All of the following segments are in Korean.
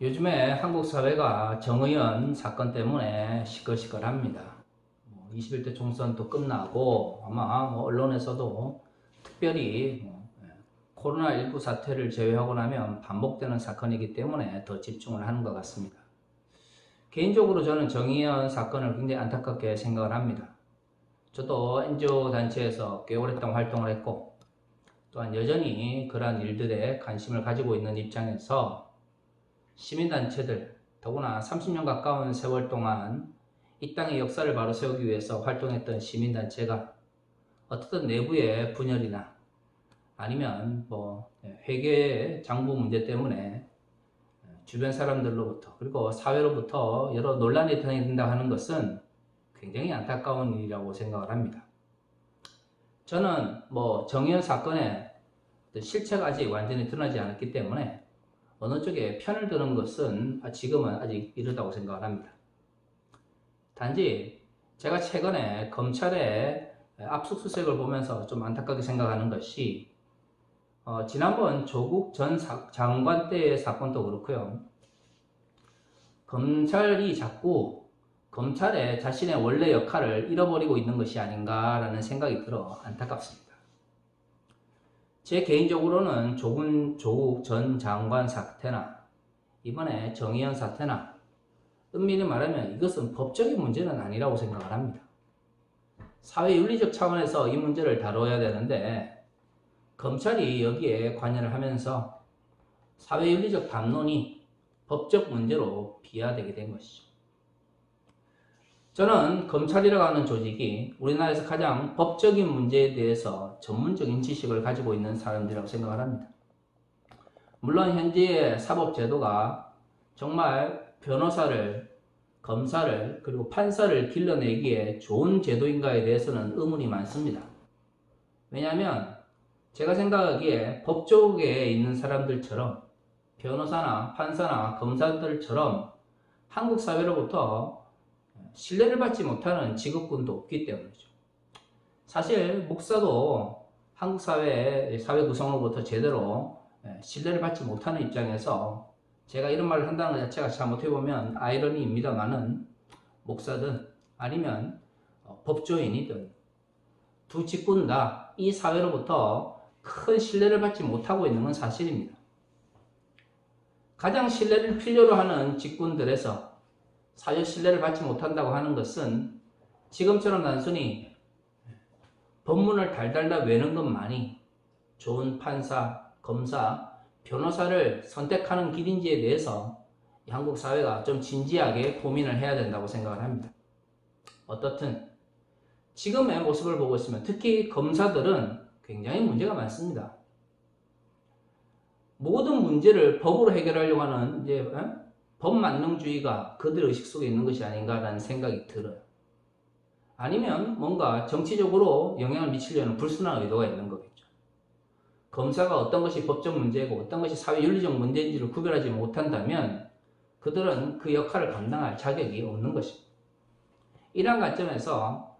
요즘에 한국 사회가 정의연 사건 때문에 시끌시끌합니다. 21대 총선도 끝나고 아마 언론에서도 특별히 코로나19 사태를 제외하고 나면 반복되는 사건이기 때문에 더 집중을 하는 것 같습니다. 개인적으로 저는 정의연 사건을 굉장히 안타깝게 생각을 합니다. 저도 NGO 단체에서 꽤 오랫동안 활동을 했고 또한 여전히 그러한 일들에 관심을 가지고 있는 입장에서 시민단체들, 더구나 30년 가까운 세월 동안 이 땅의 역사를 바로 세우기 위해서 활동했던 시민단체가 어떻든 내부의 분열이나 아니면 회계 장부 문제 때문에 주변 사람들로부터 그리고 사회로부터 여러 논란이 된다 하는 것은 굉장히 안타까운 일이라고 생각을 합니다. 저는 정의연 사건의 실체가 아직 완전히 드러나지 않았기 때문에 어느 쪽에 편을 드는 것은 지금은 아직 이르다고 생각을 합니다. 단지 제가 최근에 검찰의 압수수색을 보면서 좀 안타깝게 생각하는 것이 지난번 조국 전 장관 때의 사건도 그렇고요. 검찰이 자꾸 검찰의 자신의 원래 역할을 잃어버리고 있는 것이 아닌가라는 생각이 들어 안타깝습니다. 제 개인적으로는 조국 전 장관 사태나 이번에 정의연 사태나 엄밀히 말하면 이것은 법적인 문제는 아니라고 생각을 합니다. 사회윤리적 차원에서 이 문제를 다뤄야 되는데 검찰이 여기에 관여를 하면서 사회윤리적 담론이 법적 문제로 비화되게 된 것이죠. 저는 검찰이라고 하는 조직이 우리나라에서 가장 법적인 문제에 대해서 전문적인 지식을 가지고 있는 사람들이라고 생각을 합니다. 물론 현재의 사법제도가 정말 변호사를, 검사를, 그리고 판사를 길러내기에 좋은 제도인가에 대해서는 의문이 많습니다. 왜냐하면 제가 생각하기에 법 쪽에 있는 사람들처럼 변호사나 판사나 검사들처럼 한국 사회로부터 신뢰를 받지 못하는 직업군도 없기 때문이죠. 사실 목사도 한국 사회 구성으로부터 제대로 신뢰를 받지 못하는 입장에서 제가 이런 말을 한다는 것 자체가 잘못해보면 아이러니입니다만은 목사든 아니면 법조인이든 두 직군 다 이 사회로부터 큰 신뢰를 받지 못하고 있는 건 사실입니다. 가장 신뢰를 필요로 하는 직군들에서 사회 신뢰를 받지 못한다고 하는 것은 지금처럼 단순히 법문을 달달달 외는 것만이 좋은 판사, 검사, 변호사를 선택하는 길인지에 대해서 한국 사회가 좀 진지하게 고민을 해야 된다고 생각을 합니다. 어떻든 지금의 모습을 보고 있으면 특히 검사들은 굉장히 문제가 많습니다. 모든 문제를 법으로 해결하려고 하는 법만능주의가 그들의 의식 속에 있는 것이 아닌가라는 생각이 들어요. 아니면 뭔가 정치적으로 영향을 미치려는 불순한 의도가 있는 거겠죠. 검사가 어떤 것이 법적 문제고 어떤 것이 사회윤리적 문제인지를 구별하지 못한다면 그들은 그 역할을 감당할 자격이 없는 것입니다. 이러한 관점에서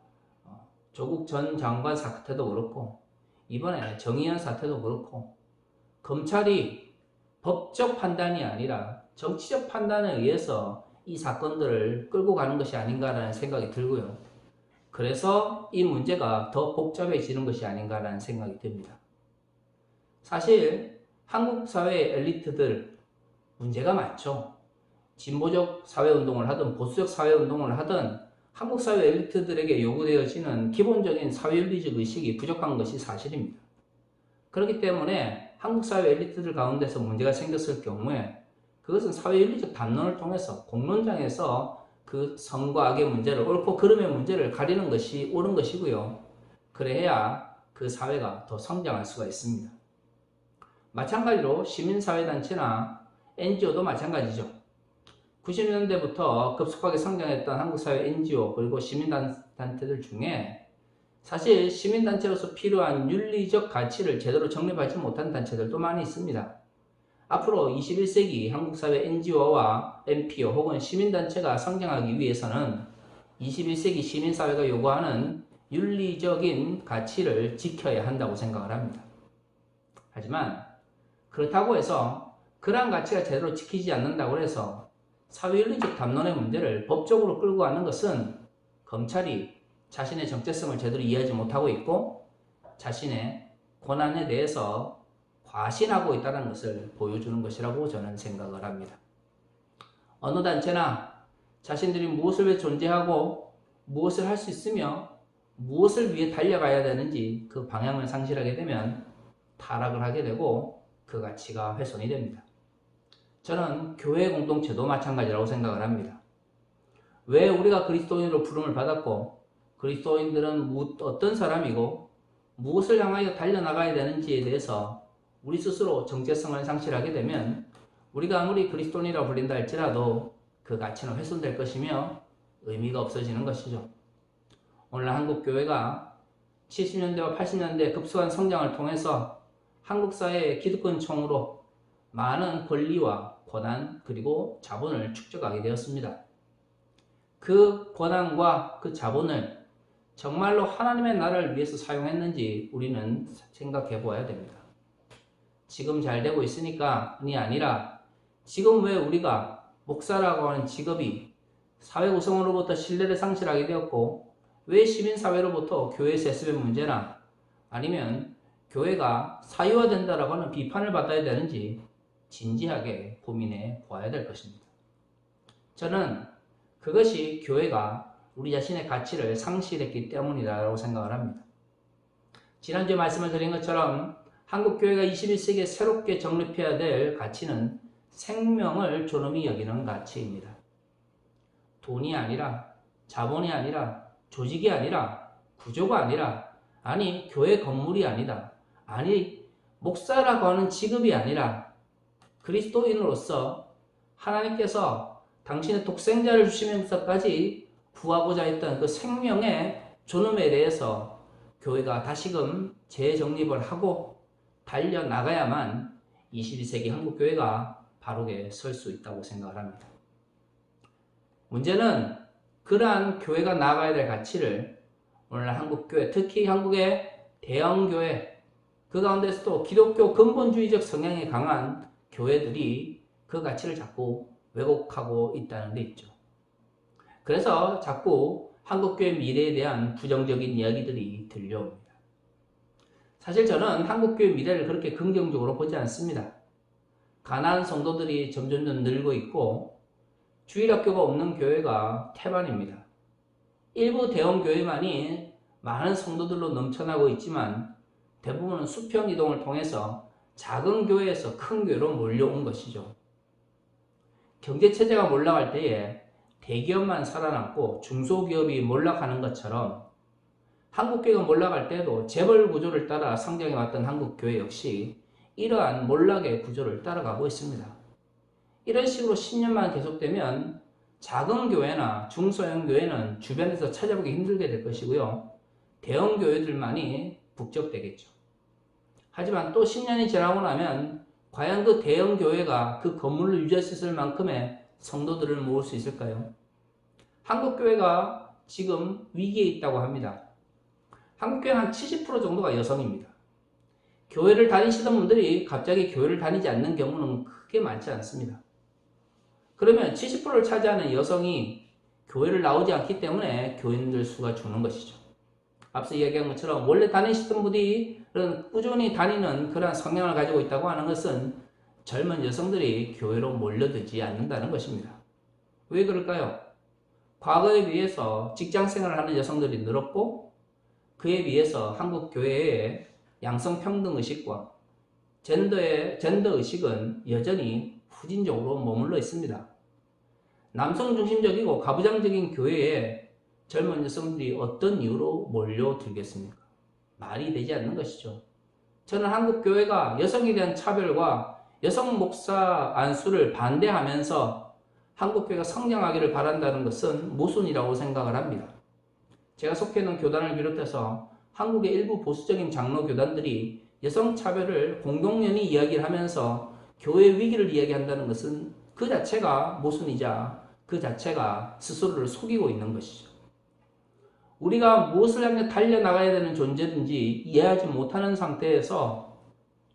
조국 전 장관 사태도 그렇고 이번에 정의연 사태도 그렇고 검찰이 법적 판단이 아니라 정치적 판단에 의해서 이 사건들을 끌고 가는 것이 아닌가라는 생각이 들고요. 그래서 이 문제가 더 복잡해지는 것이 아닌가라는 생각이 듭니다. 사실 한국 사회의 엘리트들 문제가 많죠. 진보적 사회운동을 하든 보수적 사회운동을 하든 한국 사회 엘리트들에게 요구되어지는 기본적인 사회윤리적 의식이 부족한 것이 사실입니다. 그렇기 때문에 한국 사회 엘리트들 가운데서 문제가 생겼을 경우에 그것은 사회윤리적 담론을 통해서 공론장에서 그 선과 악의 문제를, 옳고 그름의 문제를 가리는 것이 옳은 것이고요. 그래야 그 사회가 더 성장할 수가 있습니다. 마찬가지로 시민사회단체나 NGO도 마찬가지죠. 90년대부터 급속하게 성장했던 한국사회 NGO 그리고 시민단체들 중에 사실 시민단체로서 필요한 윤리적 가치를 제대로 정립하지 못한 단체들도 많이 있습니다. 앞으로 21세기 한국사회 NGO와 NPO 혹은 시민단체가 성장하기 위해서는 21세기 시민사회가 요구하는 윤리적인 가치를 지켜야 한다고 생각을 합니다. 하지만 그렇다고 해서 그러한 가치가 제대로 지키지 않는다고 해서 사회윤리적 담론의 문제를 법적으로 끌고 가는 것은 검찰이 자신의 정체성을 제대로 이해하지 못하고 있고 자신의 권한에 대해서 과신하고 있다는 것을 보여주는 것이라고 저는 생각을 합니다. 어느 단체나 자신들이 무엇을 왜 존재하고 무엇을 할 수 있으며 무엇을 위해 달려가야 되는지 그 방향을 상실하게 되면 타락을 하게 되고 그 가치가 훼손이 됩니다. 저는 교회 공동체도 마찬가지라고 생각을 합니다. 왜 우리가 그리스도인으로 부름을 받았고 그리스도인들은 어떤 사람이고 무엇을 향하여 달려나가야 되는지에 대해서 우리 스스로 정체성을 상실하게 되면 우리가 아무리 그리스도인이라고 불린다 할지라도 그 가치는 훼손될 것이며 의미가 없어지는 것이죠. 오늘 한국교회가 70년대와 80년대 급속한 성장을 통해서 한국 사회의 기득권층으로 많은 권리와 권한 그리고 자본을 축적하게 되었습니다. 그 권한과 그 자본을 정말로 하나님의 나라를 위해서 사용했는지 우리는 생각해 보아야 됩니다. 지금 잘 되고 있으니까이 아니라 지금 왜 우리가 목사라고 하는 직업이 사회 구성원으로부터 신뢰를 상실하게 되었고 왜 시민사회로부터 교회 세습의 문제나 아니면 교회가 사유화된다라고 하는 비판을 받아야 되는지 진지하게 고민해 보아야 될 것입니다. 저는 그것이 교회가 우리 자신의 가치를 상실했기 때문이라고 생각을 합니다. 지난주에 말씀을 드린 것처럼 한국교회가 21세기에 새롭게 정립해야 될 가치는 생명을 존엄히 여기는 가치입니다. 돈이 아니라 자본이 아니라 조직이 아니라 구조가 아니라 아니 교회 건물이 아니다. 아니 목사라고 하는 직업이 아니라 그리스도인으로서 하나님께서 당신의 독생자를 주시면서까지 구하고자 했던 그 생명의 존엄에 대해서 교회가 다시금 재정립을 하고 달려나가야만 21세기 한국교회가 바르게 설 수 있다고 생각을 합니다. 문제는 그러한 교회가 나아가야 될 가치를 오늘 한국교회, 특히 한국의 대형교회, 그 가운데서도 기독교 근본주의적 성향이 강한 교회들이 그 가치를 자꾸 왜곡하고 있다는 데 있죠. 그래서 자꾸 한국교회 미래에 대한 부정적인 이야기들이 들려옵니다. 사실 저는 한국교회 미래를 그렇게 긍정적으로 보지 않습니다. 가난한 성도들이 점점 늘고 있고 주일학교가 없는 교회가 태반입니다. 일부 대형교회만이 많은 성도들로 넘쳐나고 있지만 대부분은 수평 이동을 통해서 작은 교회에서 큰 교회로 몰려온 것이죠. 경제체제가 몰락할 때에 대기업만 살아남고 중소기업이 몰락하는 것처럼 한국교회가 몰락할 때도 재벌 구조를 따라 성장해왔던 한국교회 역시 이러한 몰락의 구조를 따라가고 있습니다. 이런 식으로 10년만 계속되면 작은 교회나 중소형 교회는 주변에서 찾아보기 힘들게 될 것이고요. 대형 교회들만이 북적되겠죠. 하지만 또 10년이 지나고 나면 과연 그 대형 교회가 그 건물을 유지할 수 있을 만큼의 성도들을 모을 수 있을까요? 한국교회가 지금 위기에 있다고 합니다. 한국교회는 한 70% 정도가 여성입니다. 교회를 다니시던 분들이 갑자기 교회를 다니지 않는 경우는 크게 많지 않습니다. 그러면 70%를 차지하는 여성이 교회를 나오지 않기 때문에 교인들 수가 주는 것이죠. 앞서 이야기한 것처럼 원래 다니시던 분들이 꾸준히 다니는 그런 성향을 가지고 있다고 하는 것은 젊은 여성들이 교회로 몰려들지 않는다는 것입니다. 왜 그럴까요? 과거에 비해서 직장생활을 하는 여성들이 늘었고 그에 비해서 한국 교회의 양성평등의식과 젠더의식은 여전히 후진적으로 머물러 있습니다. 남성 중심적이고 가부장적인 교회에 젊은 여성들이 어떤 이유로 몰려들겠습니까? 말이 되지 않는 것이죠. 저는 한국 교회가 여성에 대한 차별과 여성 목사 안수를 반대하면서 한국 교회가 성장하기를 바란다는 것은 모순이라고 생각을 합니다. 제가 속해 있는 교단을 비롯해서 한국의 일부 보수적인 장로 교단들이 여성 차별을 공동연히 이야기를 하면서 교회 위기를 이야기한다는 것은 그 자체가 모순이자 그 자체가 스스로를 속이고 있는 것이죠. 우리가 무엇을 향해 달려나가야 되는 존재든지 이해하지 못하는 상태에서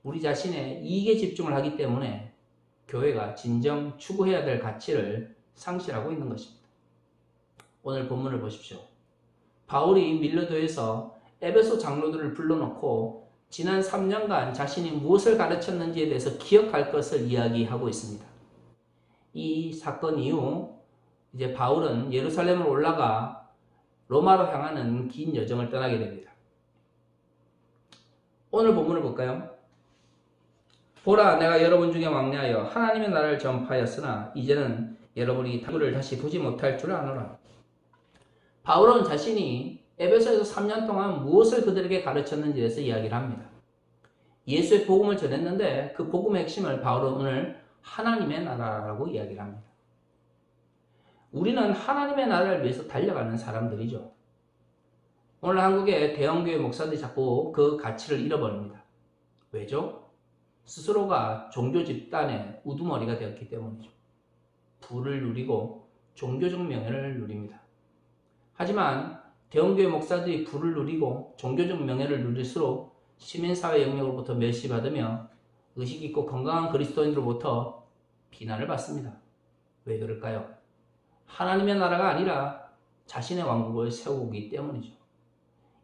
우리 자신의 이익에 집중을 하기 때문에 교회가 진정 추구해야 될 가치를 상실하고 있는 것입니다. 오늘 본문을 보십시오. 바울이 밀레도에서 에베소 장로들을 불러놓고 지난 3년간 자신이 무엇을 가르쳤는지에 대해서 기억할 것을 이야기하고 있습니다. 이 사건 이후 이제 바울은 예루살렘을 올라가 로마로 향하는 긴 여정을 떠나게 됩니다. 오늘 본문을 볼까요? 보라, 내가 여러분 중에 왕래하여 하나님의 나라를 전파하였으나 이제는 여러분이 그를 다시 보지 못할 줄 아노라. 바울은 자신이 에베소에서 3년 동안 무엇을 그들에게 가르쳤는지에 대해서 이야기를 합니다. 예수의 복음을 전했는데 그 복음의 핵심을 바울은 오늘 하나님의 나라라고 이야기를 합니다. 우리는 하나님의 나라를 위해서 달려가는 사람들이죠. 오늘 한국의 대형교회 목사들이 자꾸 그 가치를 잃어버립니다. 왜죠? 스스로가 종교 집단의 우두머리가 되었기 때문이죠. 부를 누리고 종교적 명예를 누립니다. 하지만 대형교회 목사들이 부를 누리고 종교적 명예를 누릴수록 시민사회 영역으로부터 멸시받으며 의식 있고 건강한 그리스도인으로부터 비난을 받습니다. 왜 그럴까요? 하나님의 나라가 아니라 자신의 왕국을 세우기 때문이죠.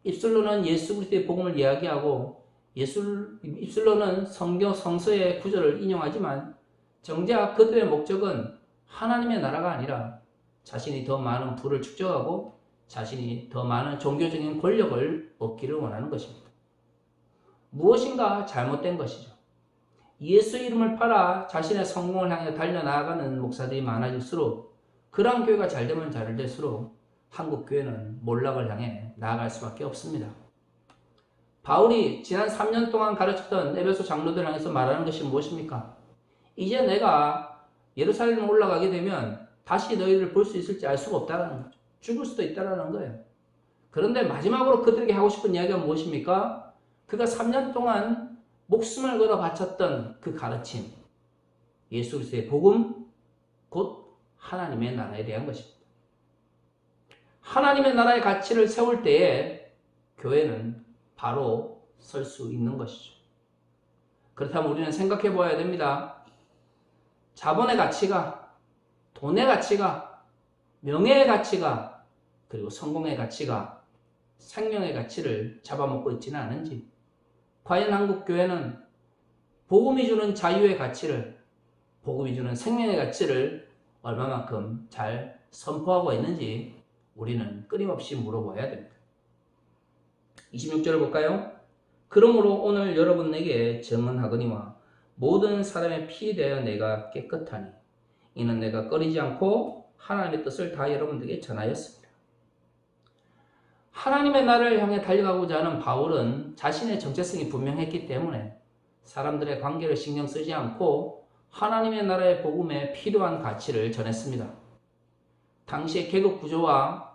입술로는 예수 그리스도의 복음을 이야기하고 입술로는 성서의 구절을 인용하지만 정작 그들의 목적은 하나님의 나라가 아니라 자신이 더 많은 부를 축적하고 자신이 더 많은 종교적인 권력을 얻기를 원하는 것입니다. 무엇인가 잘못된 것이죠. 예수 이름을 팔아 자신의 성공을 향해 달려나가는 목사들이 많아질수록 그러한 교회가 잘되면 잘될수록 한국 교회는 몰락을 향해 나아갈 수밖에 없습니다. 바울이 지난 3년 동안 가르쳤던 에베소 장로들 향해서 말하는 것이 무엇입니까? 이제 내가 예루살렘에 올라가게 되면 다시 너희를 볼 수 있을지 알 수가 없다는 거죠. 죽을 수도 있다는 거예요. 그런데 마지막으로 그들에게 하고 싶은 이야기가 무엇입니까? 그가 3년 동안 목숨을 걸어 바쳤던 그 가르침, 예수 그리스도의 복음, 곧 하나님의 나라에 대한 것입니다. 하나님의 나라의 가치를 세울 때에 교회는 바로 설 수 있는 것이죠. 그렇다면 우리는 생각해 보아야 됩니다. 자본의 가치가, 돈의 가치가, 명예의 가치가, 그리고 성공의 가치가 생명의 가치를 잡아먹고 있지는 않은지, 과연 한국 교회는 복음이 주는 자유의 가치를, 복음이 주는 생명의 가치를 얼마만큼 잘 선포하고 있는지 우리는 끊임없이 물어봐야 됩니다. 26절을 볼까요? 그러므로 오늘 여러분에게 증언하거니와 모든 사람의 피에 대하여 내가 깨끗하니 이는 내가 꺼리지 않고 하나님의 뜻을 다 여러분들에게 전하였습니다. 하나님의 나라를 향해 달려가고자 하는 바울은 자신의 정체성이 분명했기 때문에 사람들의 관계를 신경 쓰지 않고 하나님의 나라의 복음에 필요한 가치를 전했습니다. 당시의 계급 구조와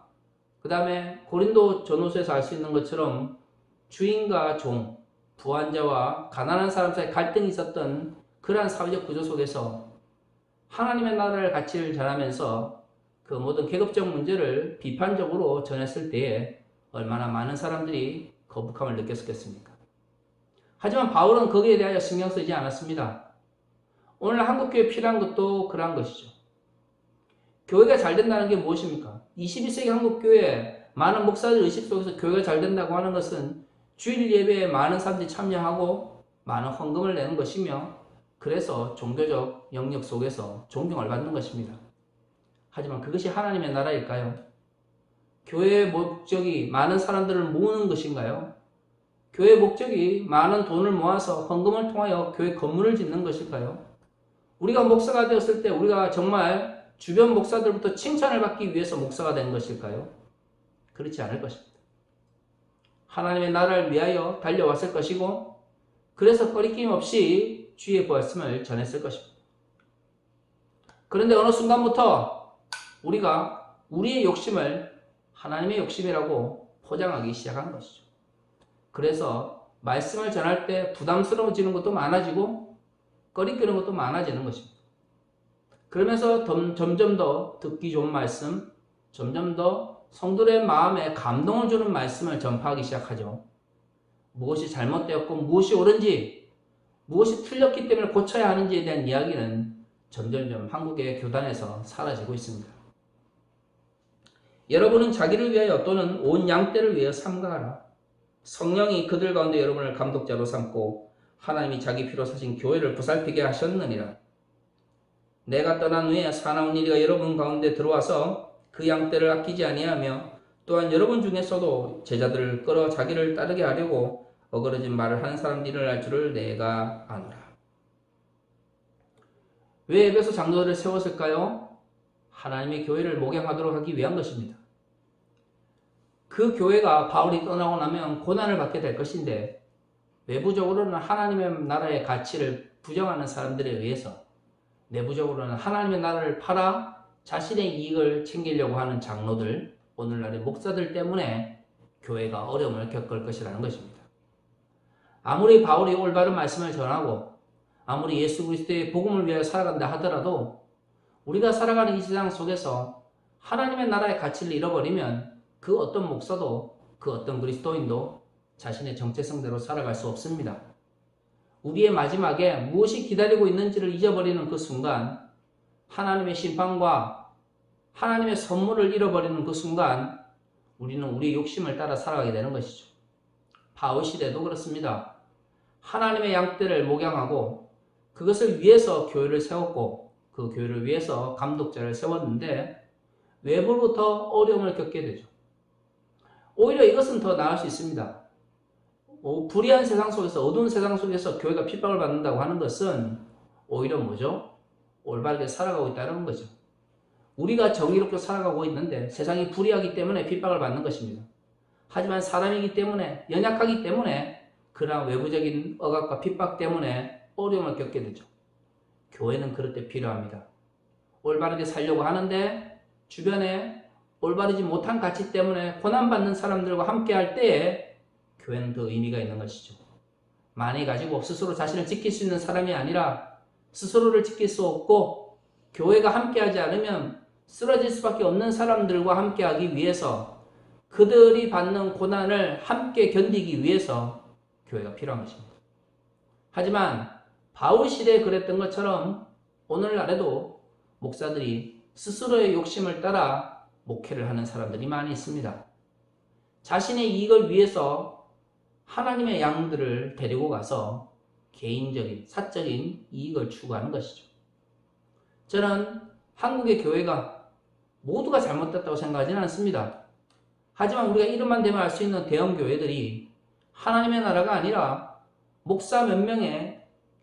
그 다음에 고린도 전후서에서 알 수 있는 것처럼 주인과 종, 부한자와 가난한 사람 사이에 갈등이 있었던 그러한 사회적 구조 속에서 하나님의 나라의 가치를 전하면서 그 모든 계급적 문제를 비판적으로 전했을 때에 얼마나 많은 사람들이 거북함을 느꼈겠습니까? 하지만 바울은 거기에 대하여 신경 쓰지 않았습니다. 오늘 한국교회에 필요한 것도 그러한 것이죠. 교회가 잘 된다는 게 무엇입니까? 21세기 한국교회 많은 목사들 의식 속에서 교회가 잘 된다고 하는 것은 주일 예배에 많은 사람들이 참여하고 많은 헌금을 내는 것이며 그래서 종교적 영역 속에서 존경을 받는 것입니다. 하지만 그것이 하나님의 나라일까요? 교회의 목적이 많은 사람들을 모으는 것인가요? 교회의 목적이 많은 돈을 모아서 헌금을 통하여 교회 건물을 짓는 것일까요? 우리가 목사가 되었을 때 우리가 정말 주변 목사들부터 칭찬을 받기 위해서 목사가 된 것일까요? 그렇지 않을 것입니다. 하나님의 나라를 위하여 달려왔을 것이고 그래서 꺼리낌 없이 주의 말씀을 전했을 것입니다. 그런데 어느 순간부터 우리가 우리의 욕심을 하나님의 욕심이라고 포장하기 시작한 것이죠. 그래서 말씀을 전할 때 부담스러워지는 것도 많아지고 꺼리끼는 것도 많아지는 것입니다. 그러면서 점점 더 듣기 좋은 말씀, 점점 더 성도의 마음에 감동을 주는 말씀을 전파하기 시작하죠. 무엇이 잘못되었고 무엇이 옳은지, 무엇이 틀렸기 때문에 고쳐야 하는지에 대한 이야기는 점점점 한국의 교단에서 사라지고 있습니다. 여러분은 자기를 위하여 또는 온 양떼를 위하여 삼가하라. 성령이 그들 가운데 여러분을 감독자로 삼고 하나님이 자기 피로 사신 교회를 보살피게 하셨느니라. 내가 떠난 후에 사나운 이리가 여러분 가운데 들어와서 그 양떼를 아끼지 아니하며 또한 여러분 중에서도 제자들을 끌어 자기를 따르게 하려고 어그러진 말을 하는 사람들이 일어날 줄을 내가 아노라. 왜 에베소 장로들을 세웠을까요? 하나님의 교회를 목양하도록 하기 위한 것입니다. 그 교회가 바울이 떠나고 나면 고난을 받게 될 것인데 외부적으로는 하나님의 나라의 가치를 부정하는 사람들에 의해서 내부적으로는 하나님의 나라를 팔아 자신의 이익을 챙기려고 하는 장로들, 오늘날의 목사들 때문에 교회가 어려움을 겪을 것이라는 것입니다. 아무리 바울이 올바른 말씀을 전하고 아무리 예수 그리스도의 복음을 위하여 살아간다 하더라도 우리가 살아가는 이 세상 속에서 하나님의 나라의 가치를 잃어버리면 그 어떤 목사도 그 어떤 그리스도인도 자신의 정체성대로 살아갈 수 없습니다. 우리의 마지막에 무엇이 기다리고 있는지를 잊어버리는 그 순간 하나님의 심판과 하나님의 선물을 잃어버리는 그 순간 우리는 우리의 욕심을 따라 살아가게 되는 것이죠. 바울 시대도 그렇습니다. 하나님의 양떼를 목양하고 그것을 위해서 교회를 세웠고 그 교회를 위해서 감독자를 세웠는데 외부로부터 어려움을 겪게 되죠. 오히려 이것은 더 나을 수 있습니다. 불의한 세상 속에서 어두운 세상 속에서 교회가 핍박을 받는다고 하는 것은 오히려 뭐죠? 올바르게 살아가고 있다는 거죠. 우리가 정의롭게 살아가고 있는데 세상이 불의하기 때문에 핍박을 받는 것입니다. 하지만 사람이기 때문에 연약하기 때문에 그러한 외부적인 억압과 핍박 때문에 어려움을 겪게 되죠. 교회는 그럴 때 필요합니다. 올바르게 살려고 하는데 주변에 올바르지 못한 가치 때문에 고난받는 사람들과 함께 할 때에 교회는 더 의미가 있는 것이죠. 많이 가지고 스스로 자신을 지킬 수 있는 사람이 아니라 스스로를 지킬 수 없고 교회가 함께하지 않으면 쓰러질 수밖에 없는 사람들과 함께하기 위해서 그들이 받는 고난을 함께 견디기 위해서 교회가 필요한 것입니다. 하지만 바울 시대에 그랬던 것처럼 오늘날에도 목사들이 스스로의 욕심을 따라 목회를 하는 사람들이 많이 있습니다. 자신의 이익을 위해서 하나님의 양들을 데리고 가서 개인적인, 사적인 이익을 추구하는 것이죠. 저는 한국의 교회가 모두가 잘못됐다고 생각하지는 않습니다. 하지만 우리가 이름만 대면 알 수 있는 대형 교회들이 하나님의 나라가 아니라 목사 몇 명의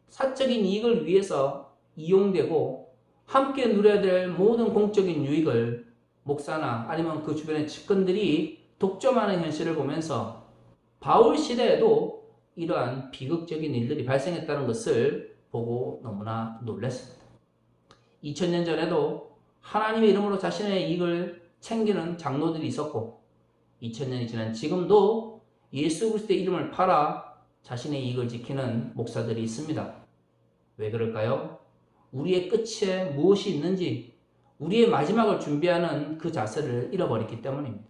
사적인 이익을 위해서 이용되고 함께 누려야 될 모든 공적인 유익을 목사나 아니면 그 주변의 측근들이 독점하는 현실을 보면서 바울 시대에도 이러한 비극적인 일들이 발생했다는 것을 보고 너무나 놀랐습니다. 2000년 전에도 하나님의 이름으로 자신의 이익을 챙기는 장로들이 있었고 2000년이 지난 지금도 예수 그리스도의 이름을 팔아 자신의 이익을 지키는 목사들이 있습니다. 왜 그럴까요? 우리의 끝에 무엇이 있는지 우리의 마지막을 준비하는 그 자세를 잃어버렸기 때문입니다.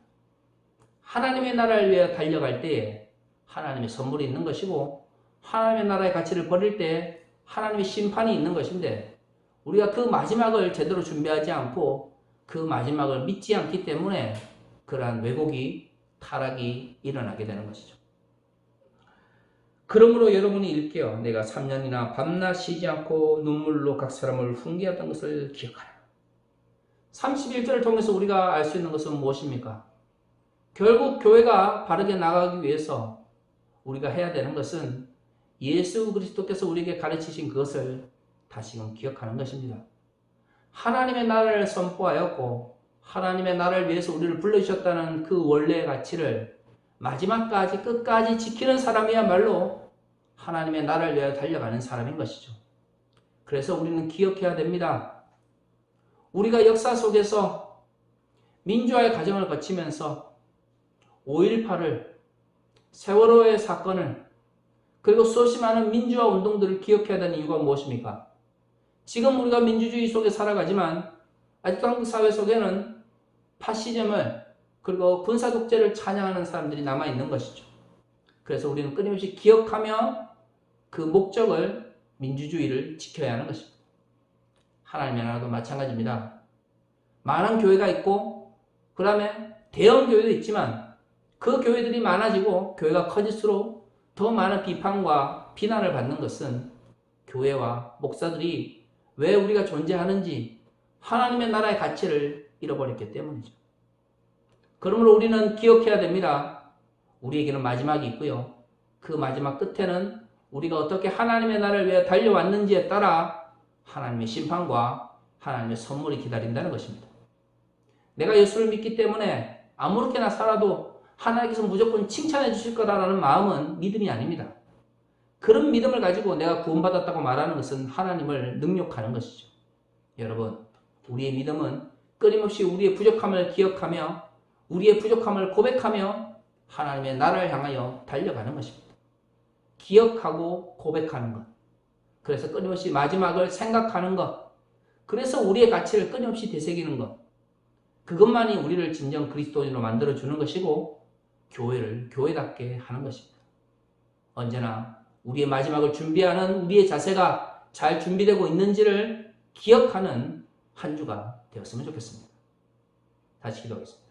하나님의 나라를 위해 달려갈 때에 하나님의 선물이 있는 것이고 하나님의 나라의 가치를 버릴 때 하나님의 심판이 있는 것인데 우리가 그 마지막을 제대로 준비하지 않고 그 마지막을 믿지 않기 때문에 그러한 왜곡이 타락이 일어나게 되는 것이죠. 그러므로 여러분이 일깨어 내가 3년이나 밤낮 쉬지 않고 눈물로 각 사람을 훈계했던 것을 기억하라. 31절을 통해서 우리가 알 수 있는 것은 무엇입니까? 결국 교회가 바르게 나가기 위해서 우리가 해야 되는 것은 예수 그리스도께서 우리에게 가르치신 그것을 다시금 기억하는 것입니다. 하나님의 나라를 선포하였고 하나님의 나라를 위해서 우리를 불러주셨다는 그 원래의 가치를 마지막까지 끝까지 지키는 사람이야말로 하나님의 나라를 위하여 달려가는 사람인 것이죠. 그래서 우리는 기억해야 됩니다. 우리가 역사 속에서 민주화의 과정을 거치면서 5.18을 세월호의 사건을 그리고 수없이 많은 민주화 운동들을 기억해야 되는 이유가 무엇입니까? 지금 우리가 민주주의 속에 살아가지만 아직도 한국 사회 속에는 파시즘을 그리고 군사 독재를 찬양하는 사람들이 남아있는 것이죠. 그래서 우리는 끊임없이 기억하며 그 목적을 민주주의를 지켜야 하는 것입니다. 하나님의 나라도 마찬가지입니다. 많은 교회가 있고 그 다음에 대형 교회도 있지만 그 교회들이 많아지고 교회가 커질수록 더 많은 비판과 비난을 받는 것은 교회와 목사들이 왜 우리가 존재하는지 하나님의 나라의 가치를 잃어버렸기 때문이죠. 그러므로 우리는 기억해야 됩니다. 우리에게는 마지막이 있고요. 그 마지막 끝에는 우리가 어떻게 하나님의 나라를 위해 달려왔는지에 따라 하나님의 심판과 하나님의 선물이 기다린다는 것입니다. 내가 예수를 믿기 때문에 아무렇게나 살아도 하나님께서 무조건 칭찬해 주실 거다라는 마음은 믿음이 아닙니다. 그런 믿음을 가지고 내가 구원받았다고 말하는 것은 하나님을 능욕하는 것이죠. 여러분, 우리의 믿음은 끊임없이 우리의 부족함을 기억하며 우리의 부족함을 고백하며 하나님의 나라를 향하여 달려가는 것입니다. 기억하고 고백하는 것. 그래서 끊임없이 마지막을 생각하는 것. 그래서 우리의 가치를 끊임없이 되새기는 것. 그것만이 우리를 진정 그리스도인으로 만들어주는 것이고 교회를 교회답게 하는 것입니다. 언제나 우리의 마지막을 준비하는 우리의 자세가 잘 준비되고 있는지를 기억하는 한 주가 되었으면 좋겠습니다. 다시 기도하겠습니다.